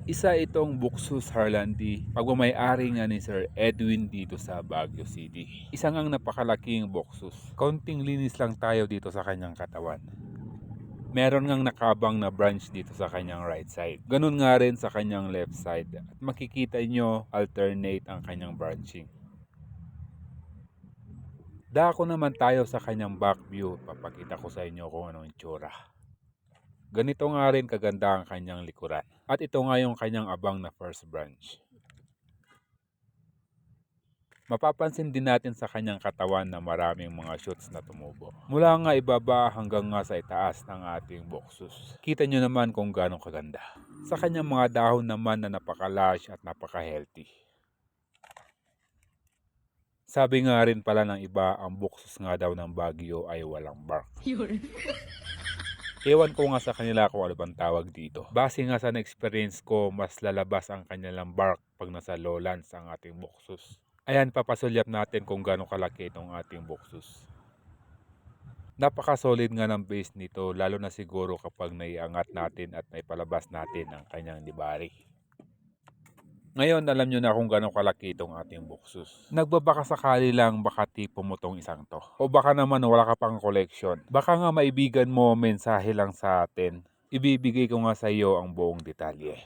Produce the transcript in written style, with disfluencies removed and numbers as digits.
Isa itong Buxus Harlandi, pagmamay-ari nga ni Sir Edwin dito sa Baguio City. Isa ngang napakalaking Buxus. Kaunting linis lang tayo dito sa kanyang katawan. Meron ngang nakabang na branch dito sa kanyang right side. Ganun nga rin sa kanyang left side. At makikita nyo alternate ang kanyang branching. Dako naman tayo sa kanyang back view. Papakita ko sa inyo kung anong itsura. Ganito nga rin kaganda ang kanyang likuran. At ito nga yung kanyang abang na first branch. Mapapansin din natin sa kanyang katawan na maraming mga shoots na tumubo. Mula nga ibaba hanggang nga sa itaas ng ating Buxus. Kita nyo naman kung gaano kaganda. Sa kanyang mga dahon naman na napaka-lush at napaka-healthy. Sabi nga rin pala ng iba, ang Buxus nga daw ng Baguio ay walang bark. Ewan ko nga sa kanila kung ano bang tawag dito. Base nga sa na-experience ko, mas lalabas ang kanilang bark pag nasa lowlands ang ating Buxus. Ayan, papasulyap natin kung gaano kalaki itong ating Buxus. Napaka-solid nga ng base nito, lalo na siguro kapag naiangat natin at naipalabas natin ang kanyang dibari. Ngayon, alam nyo na kung gaano kalaki itong ating Buxus. Nagbabaka sakali lang baka tipo mo tong isang to. O baka naman wala ka pang collection. Baka nga maibigan mo mensahe lang sa atin. Ibibigay ko nga sa iyo ang buong detalye.